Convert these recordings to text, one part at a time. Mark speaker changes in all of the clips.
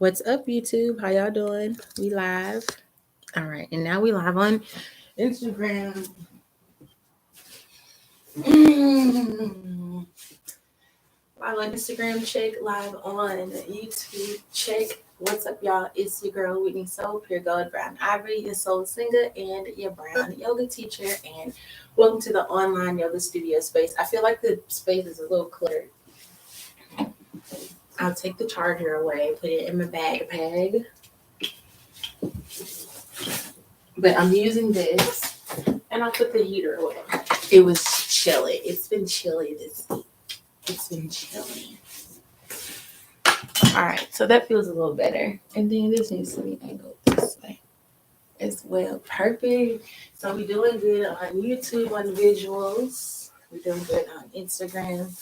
Speaker 1: What's up, YouTube? How y'all doing? We live. All right, and now we live on Instagram. Live on Instagram, check. Live on YouTube, check. What's up, y'all? It's your girl, Whitney Soul, Pure Gold Brown Ivory, your soul singer and your brown yoga teacher. And welcome to the online yoga studio space. I feel like the space is a little cluttered. I'll take the charger away, put it in my bag. But I'm using this, and I'll put the heater away. It was chilly. It's been chilly this week. It's been chilly. All right, so that feels a little better. And then this needs to be angled this way as well. Perfect. So we're doing good on YouTube on visuals. We're doing good on Instagram.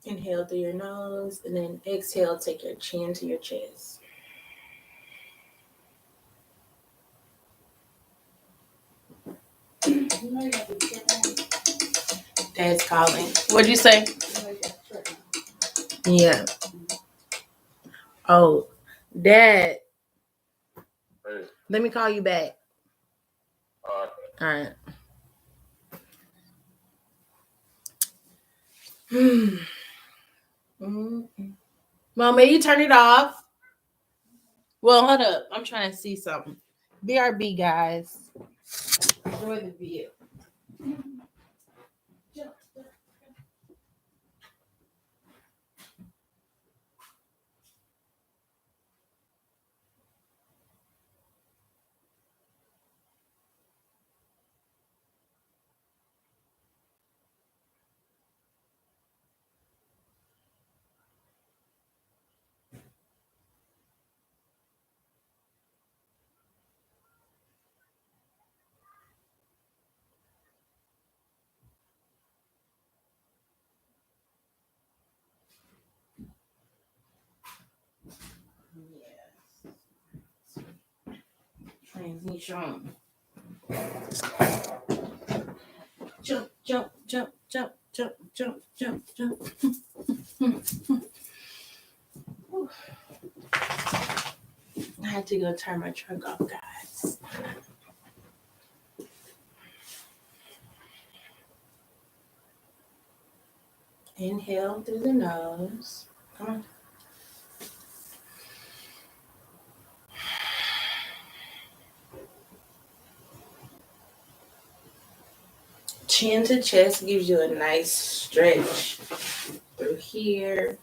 Speaker 1: Inhale through your nose, and then exhale, take your chin to your chest. Dad's calling. What'd you say? Yeah. Oh, Dad.
Speaker 2: Hey.
Speaker 1: Let me call you back.
Speaker 2: All
Speaker 1: right. Mama, you turn it off. Well, hold up. I'm trying to see something. BRB, guys. Enjoy the view. Transmission. Jump, jump, jump, jump, jump, jump, jump, jump. I had to go turn my truck off, guys. Inhale through the nose. Come on. Chin to chest gives you a nice stretch through here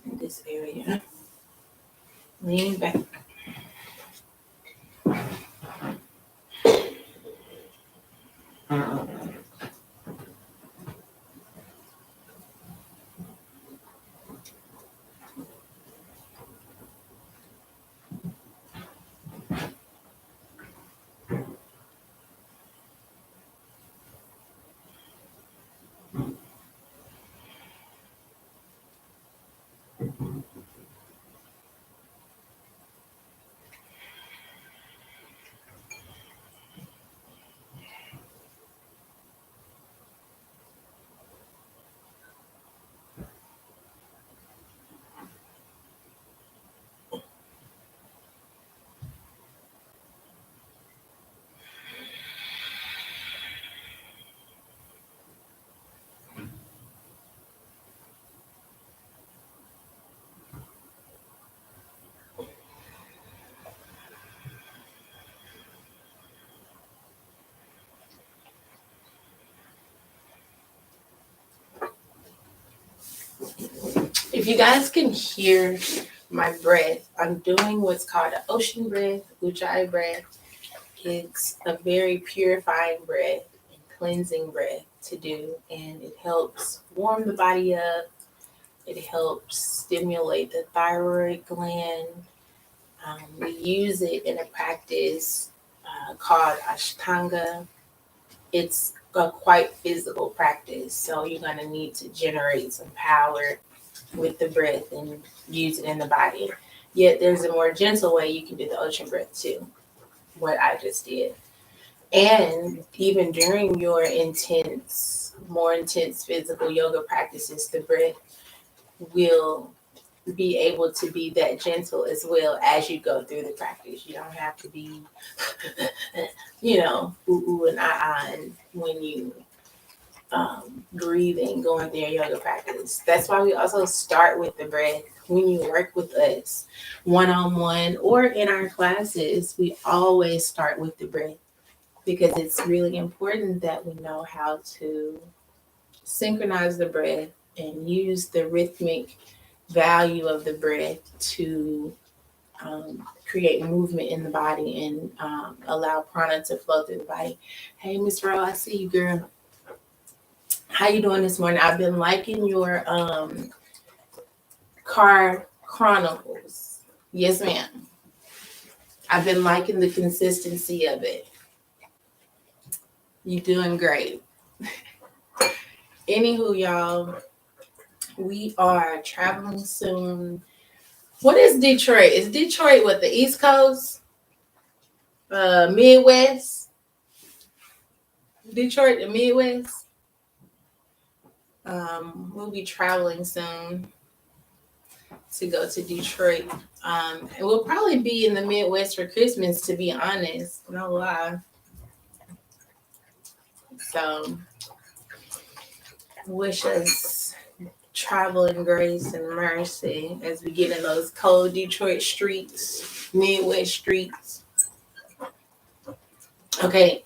Speaker 1: in this area. Lean back. If you guys can hear my breath, I'm doing what's called an ocean breath, Ujjayi breath. It's a very purifying breath and cleansing breath to do, and it helps warm the body up. It helps stimulate the thyroid gland. We use it in a practice called Ashtanga. It's a quite physical practice, so you're going to need to generate some power with the breath and use it in the body. Yet there's a more gentle way you can do the ocean breath too, what I just did. And even during your more intense physical yoga practices, the breath will be able to be that gentle as well as you go through the practice. You don't have to be, ooh, ooh, and and when you breathing, going through your yoga practice. That's why we also start with the breath when you work with us one on one or in our classes. We always start with the breath because it's really important that we know how to synchronize the breath and use the rhythmic value of the breath to create movement in the body and allow prana to flow through the body. Hey, Miss Rowe, I see you, girl. How you doing this morning? I've been liking your car chronicles. Yes, ma'am. I've been liking the consistency of it. You doing great. Anywho, y'all, we are traveling soon. What is Detroit? Is Detroit what, the East Coast? Midwest? Detroit, the Midwest? We'll be traveling soon to go to Detroit. And we'll probably be in the Midwest for Christmas, to be honest. No lie. So, wish us traveling grace and mercy as we get in those cold Detroit streets, Midwest streets. Okay,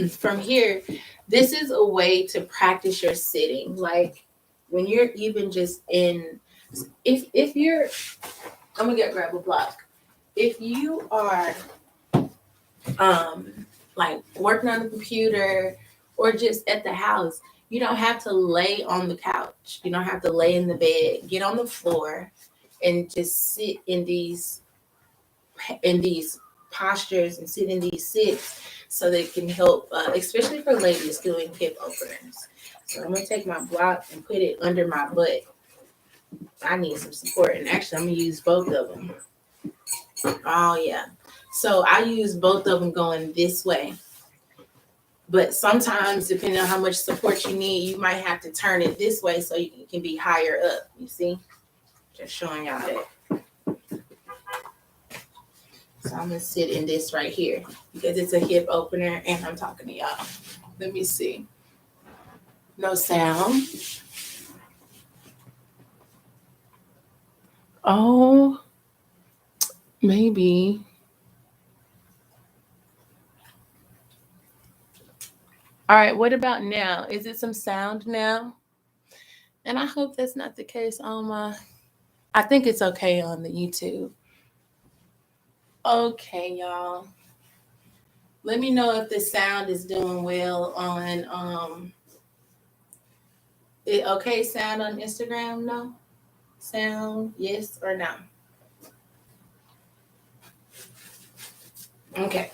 Speaker 1: from here, this is a way to practice your sitting. Like when you're even just if you're, I'm gonna grab a block. If you are like working on the computer or just at the house, you don't have to lay on the couch. You don't have to lay in the bed. Get on the floor and just sit in these postures and sit in these sits so that it can help, especially for ladies doing hip openers. So I'm gonna take my block and put it under my butt. I need some support, and actually I'm gonna use both of them. Oh yeah. So I use both of them going this way. But sometimes, depending on how much support you need, you might have to turn it this way so you can be higher up. You see? Just showing y'all that. So I'm going to sit in this right here because it's a hip opener and I'm talking to y'all. Let me see. No sound. Oh, maybe. All right, what about now? Is it some sound now? And I hope that's not the case on I think it's okay on the YouTube. Okay, y'all. Let me know if the sound is doing well on it okay sound on Instagram? No? Sound yes or no? Okay.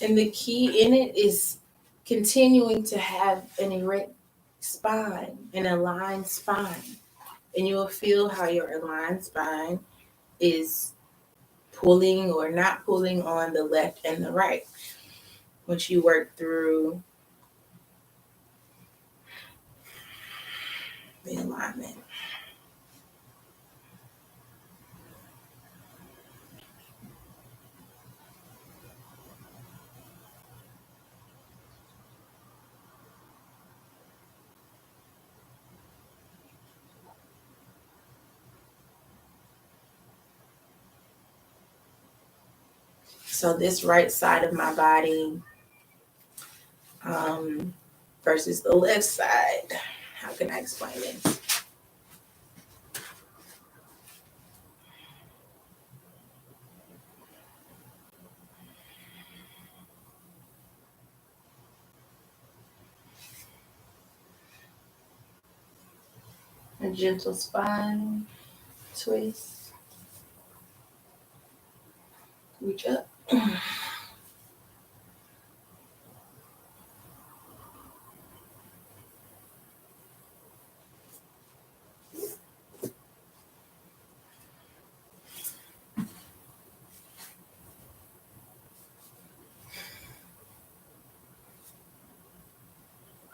Speaker 1: And the key in it is continuing to have an erect spine, an aligned spine. And you will feel how your aligned spine is pulling or not pulling on the left and the right once you work through the alignment. So this right side of my body versus the left side. How can I explain this? A gentle spine twist. Reach up.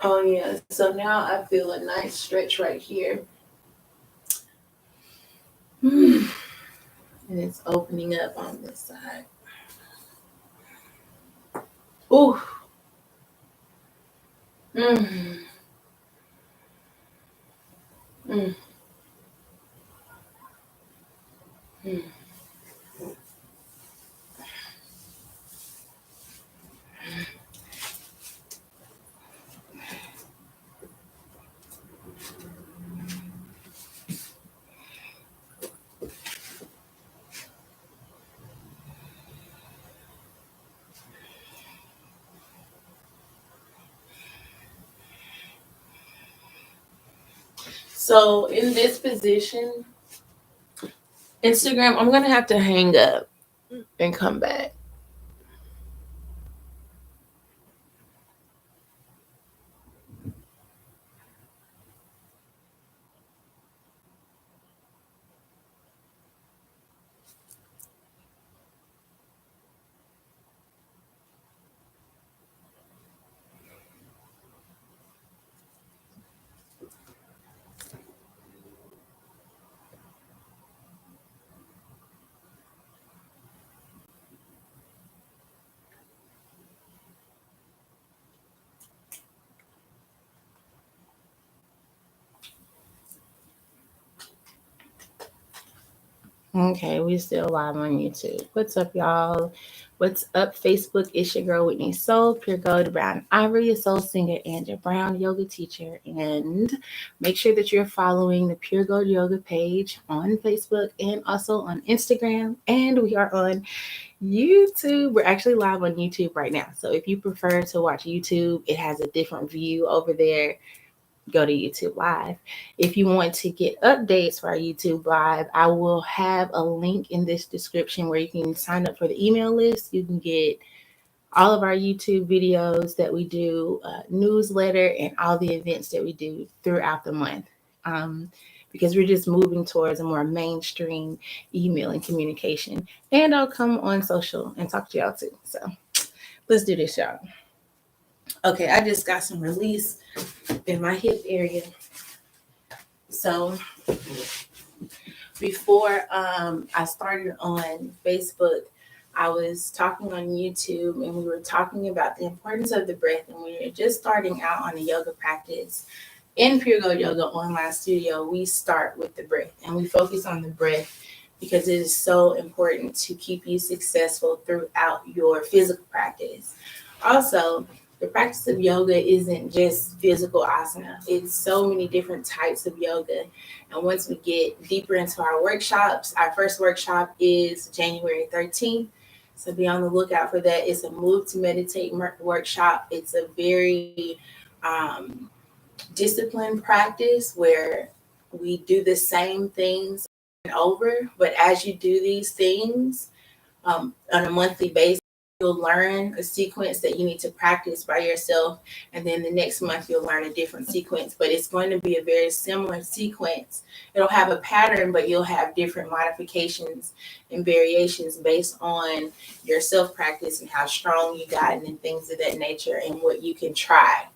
Speaker 1: Oh yeah, so now I feel a nice stretch right here. And it's opening up on this side. Ooh. Mm. Mm. Mm. So in this position, Instagram, I'm gonna have to hang up and come back. Okay, we still live on YouTube. What's up, y'all? What's up, Facebook? It's your girl, Whitney Soul, Pure Gold Brown Ivory, a soul singer and a brown yoga teacher. And make sure that you're following the Pure Gold Yoga page on Facebook and also on Instagram. And we are on YouTube. We're actually live on YouTube right now. So if you prefer to watch YouTube, it has a different view over there. Go to YouTube Live. If you want to get updates for our YouTube Live, I will have a link in this description where you can sign up for the email list. You can get all of our YouTube videos that we do, newsletter, and all the events that we do throughout the month. Because we're just moving towards a more mainstream email and communication. And I'll come on social and talk to y'all too. So let's do this, y'all. Okay, I just got some release in my hip area. So before I started on Facebook, I was talking on YouTube and we were talking about the importance of the breath. And we were just starting out on a yoga practice. In Pure Gold Yoga Online Studio, we start with the breath and we focus on the breath because it is so important to keep you successful throughout your physical practice. Also, the practice of yoga isn't just physical asana. It's so many different types of yoga. And once we get deeper into our workshops, our first workshop is January 13th. So be on the lookout for that. It's a Move to Meditate workshop. It's a very disciplined practice where we do the same things over. But as you do these things on a monthly basis, you'll learn a sequence that you need to practice by yourself. And then the next month, you'll learn a different sequence. But it's going to be a very similar sequence. It'll have a pattern, but you'll have different modifications and variations based on your self-practice and how strong you got and things of that nature and what you can try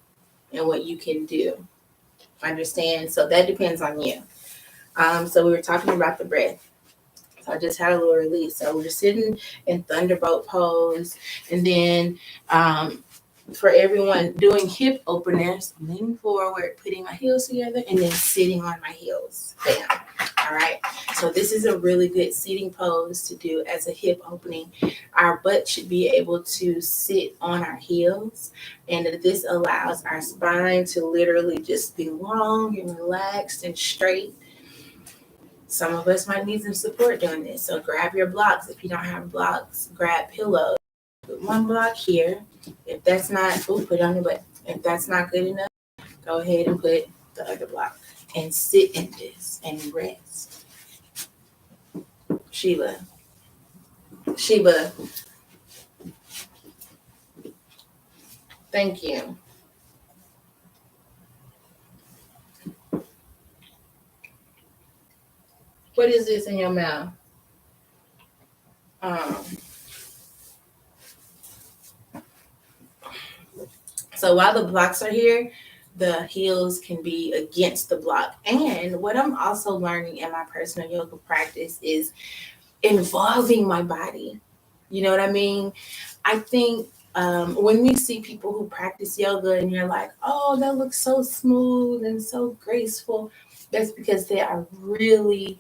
Speaker 1: and what you can do. Understand? So that depends on you. So we were talking about the breath. So I just had a little release. So we're sitting in Thunderbolt Pose. And then for everyone doing hip openers, I'm leaning forward, putting my heels together, and then sitting on my heels. Bam. All right. So this is a really good seating pose to do as a hip opening. Our butt should be able to sit on our heels. And this allows our spine to literally just be long and relaxed and straight. Some of us might need some support doing this. So grab your blocks. If you don't have blocks, grab pillows. Put one block here. If that's not, put it on your butt. If that's not good enough, go ahead and put the other block and sit in this and rest. Sheila, Sheba, thank you. What is this in your mouth? Um, so while the blocks are here, the heels can be against the block. And what I'm also learning in my personal yoga practice is involving my body. You know what I mean? I think when we see people who practice yoga and you're like, oh, that looks so smooth and so graceful, that's because they are really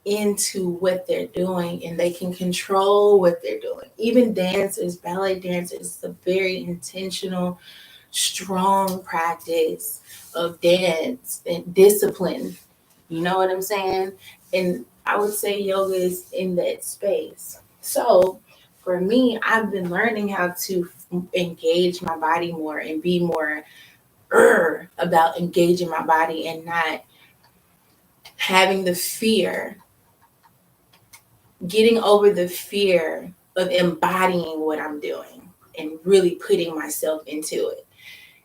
Speaker 1: into what they're doing and they can control what they're doing. Even dancers, ballet dancers, it's a very intentional, strong practice of dance and discipline. You know what I'm saying? And I would say yoga is in that space. So for me, I've been learning how to engage my body more and be more about engaging my body and not having the fear, getting over the fear of embodying what I'm doing and really putting myself into it.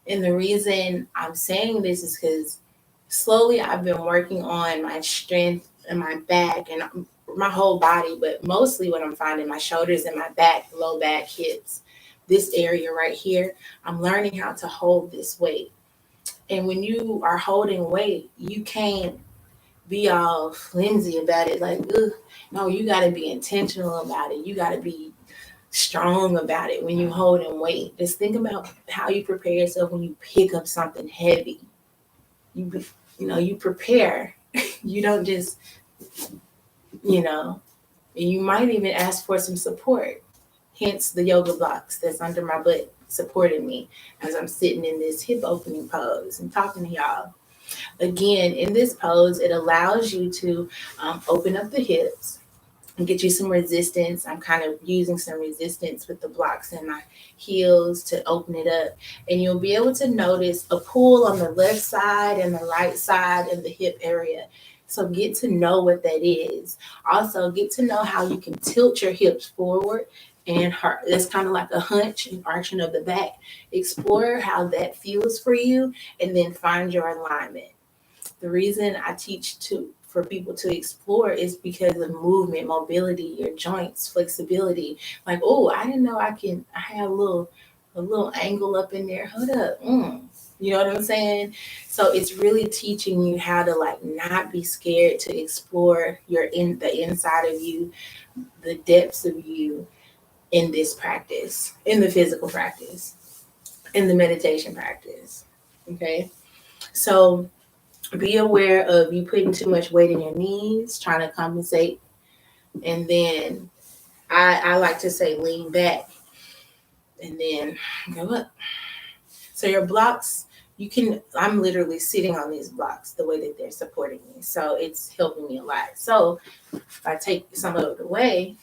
Speaker 1: And the reason I'm saying this is because slowly I've been working on my strength and my back and my whole body, but mostly what I'm finding my shoulders and my back, low back, hips, this area right here. I'm learning how to hold this weight. And when you are holding weight, you can't be all flimsy about it. Like, ugh. No, you got to be intentional about it. You got to be strong about it when you holding weight. Just think about how you prepare yourself when you pick up something heavy. You prepare. You don't just, you might even ask for some support. Hence the yoga blocks that's under my butt supporting me as I'm sitting in this hip opening pose and talking to y'all. Again, in this pose, it allows you to open up the hips and get you some resistance. I'm kind of using some resistance with the blocks in my heels to open it up. And you'll be able to notice a pull on the left side and the right side of the hip area. So get to know what that is. Also, get to know how you can tilt your hips forward and that's kind of like a hunch and arching of the back. Explore how that feels for you and then find your alignment. The reason I teach for people to explore is because of movement, mobility, your joints, flexibility. Like, oh, I didn't know I have a little angle up in there. Hold up. You know what I'm saying? So it's really teaching you how to like not be scared to explore the inside of you, the depths of you in this practice, in the physical practice, in the meditation practice. Okay. So be aware of you putting too much weight in your knees, trying to compensate. And then I like to say lean back and then go up. So your blocks, I'm literally sitting on these blocks the way that they're supporting me. So it's helping me a lot. So if I take some of it away,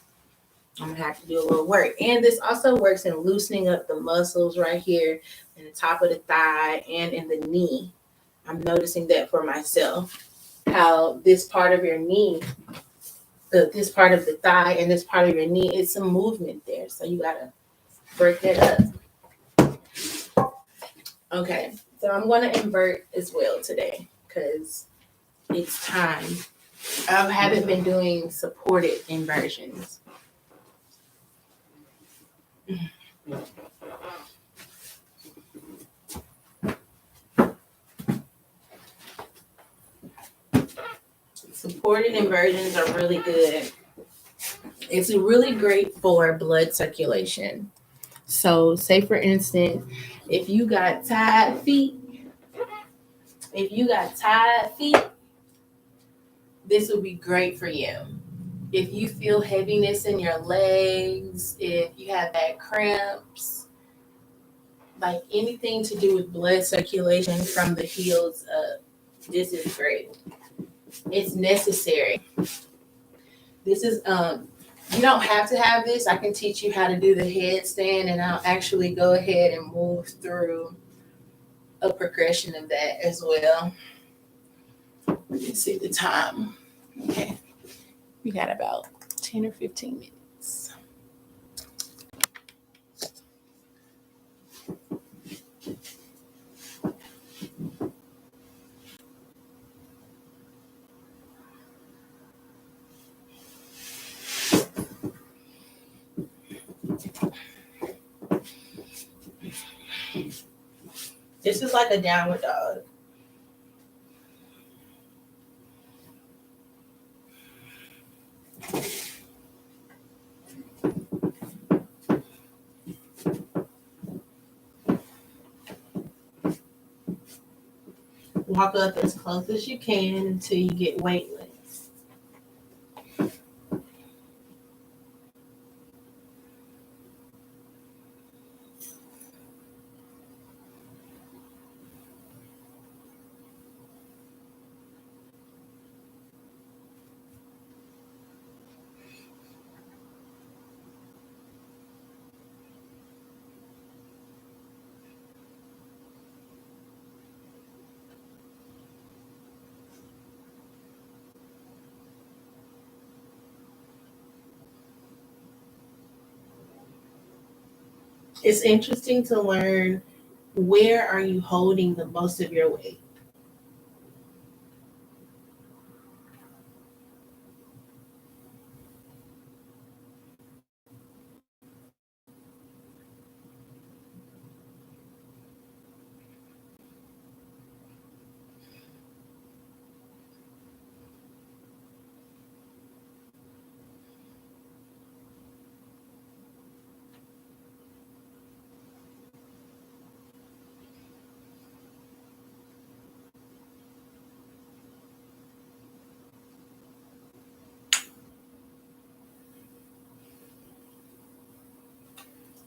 Speaker 1: I'm gonna have to do a little work. And this also works in loosening up the muscles right here in the top of the thigh and in the knee. I'm noticing that for myself, how this part of your knee, this part of the thigh and this part of your knee, it's some movement there. So you gotta break that up. Okay, so I'm gonna invert as well today because it's time. I haven't been doing supported inversions. Supported inversions are really good. It's really great for blood circulation. So, say for instance, if you got tired feet, this would be great for you. If you feel heaviness in your legs, if you have bad cramps, like anything to do with blood circulation from the heels up, this is great. It's necessary. This is you don't have to have this. I can teach you how to do the headstand and I'll actually go ahead and move through a progression of that as well. Let me see the time. Okay. We got about 10 or 15 minutes. This is like a downward dog. Walk up as close as you can until you get weightless. It's interesting to learn where are you holding the most of your weight.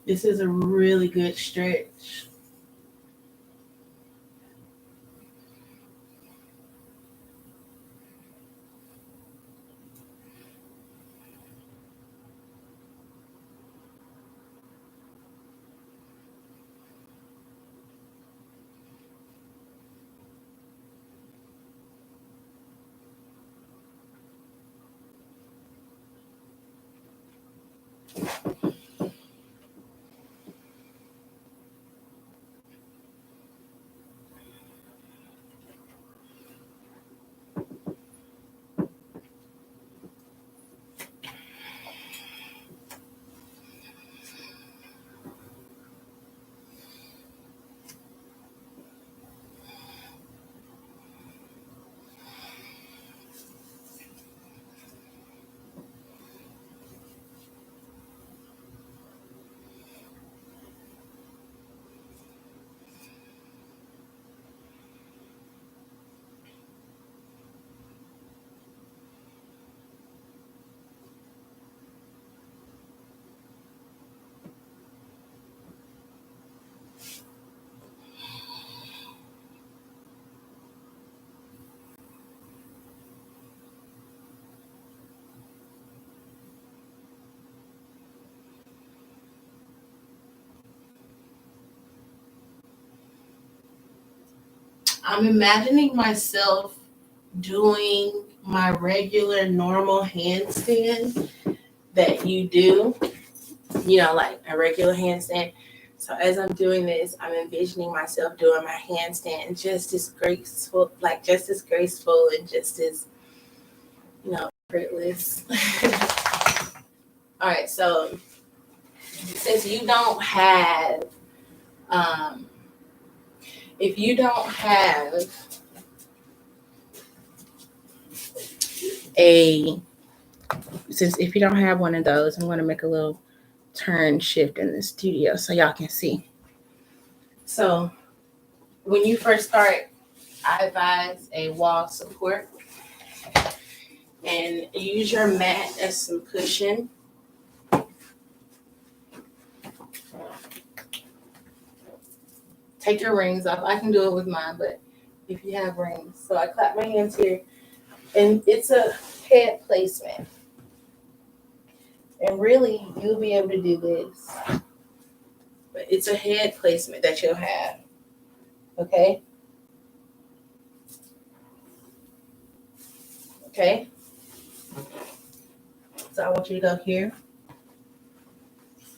Speaker 1: This is a really good stretch. I'm imagining myself doing my regular normal handstand that you do, like a regular handstand. So as I'm doing this, I'm envisioning myself doing my handstand just as graceful, and just as, effortless. All right, so since you don't have, if you don't have if you don't have one of those, I'm going to make a little turn shift in the studio so y'all can see. So when you first start, I advise a wall support and use your mat as some cushion. Take your rings off. I can do it with mine, but if you have rings. So I clap my hands here, and it's a head placement. And really, you'll be able to do this. But it's a head placement that you'll have. Okay? Okay? So I want you to go here.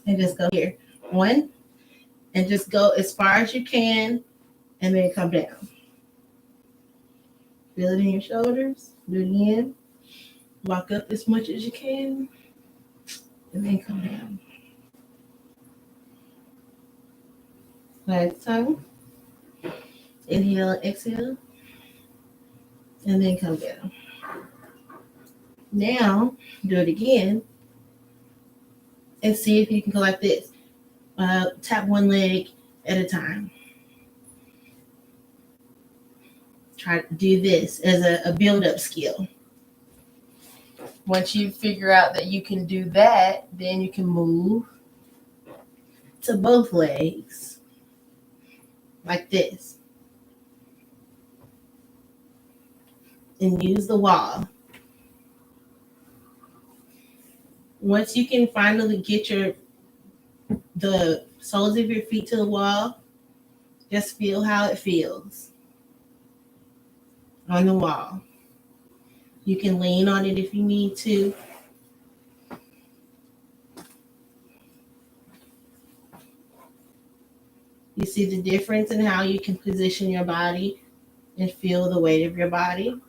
Speaker 1: And just go here. One. And just go as far as you can. And then come down. Feel it in your shoulders. Do it again. Walk up as much as you can. And then come down. Last time. Inhale and exhale. And then come down. Now, do it again. And see if you can go like this. Tap one leg at a time. Try to do this as a build-up skill. Once you figure out that you can do that, then you can move to both legs like this. And use the wall. Once you can finally get the soles of your feet to the wall, just feel how it feels on the wall. You can lean on it if you need to. You see the difference in how you can position your body and feel the weight of your body.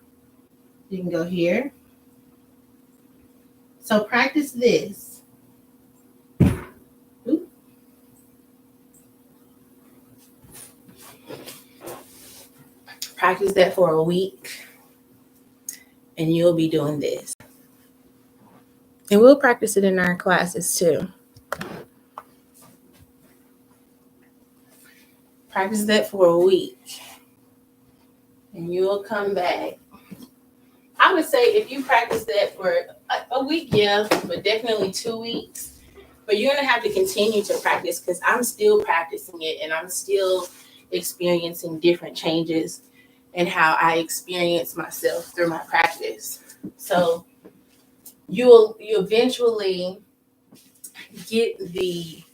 Speaker 1: You can go here. So practice this. Ooh. Practice that for a week, and you'll be doing this. And we'll practice it in our classes too. Practice that for a week, and you'll come back. I would say if you practice that for a week, yeah, but definitely 2 weeks. But you're going to have to continue to practice because I'm still practicing it and I'm still experiencing different changes in how I experience myself through my practice. So you eventually get the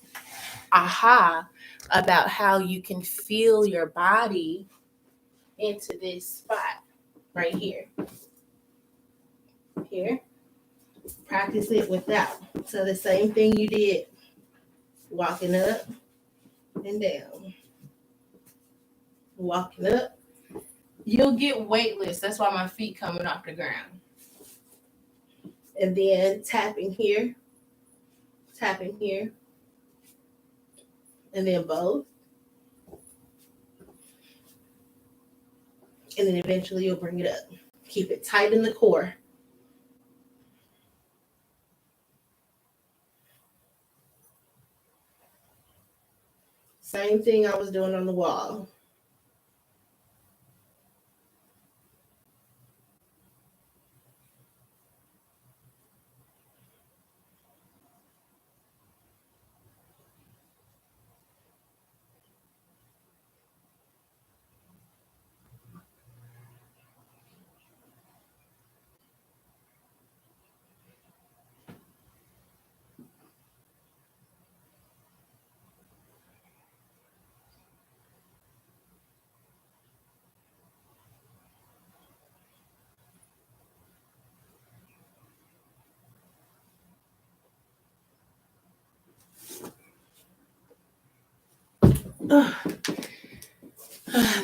Speaker 1: aha about how you can feel your body into this spot right here. Here. Practice it without. So the same thing you did walking up and down. Walking up. You'll get weightless. That's why my feet coming off the ground. And then tapping here. Tapping here. And then both. And then eventually you'll bring it up. Keep it tight in the core. Same thing I was doing on the wall.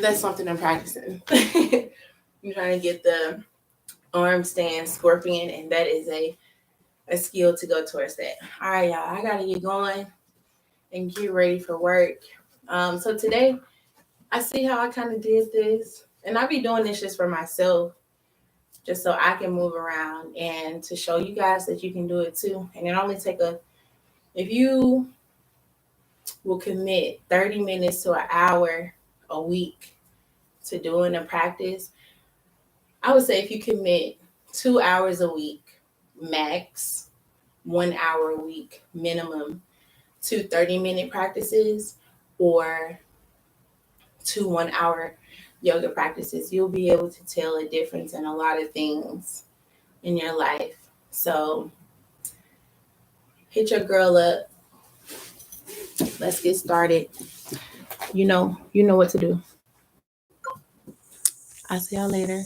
Speaker 1: That's something I'm practicing. I'm trying to get the arm stand scorpion, and that is a skill to go towards that. All right, y'all, I gotta get going and get ready for work. So today I see how I kind of did this, and I'll be doing this just for myself, just so I can move around and to show you guys that you can do it too. And it only take if you will commit 30 minutes to an hour a week to doing a practice, I would say if you commit 2 hours a week max, 1 hour a week minimum, to 30-minute practices or 2 1-hour yoga practices, you'll be able to tell a difference in a lot of things in your life. So hit your girl up. Let's get started. You know what to do. I'll see y'all later.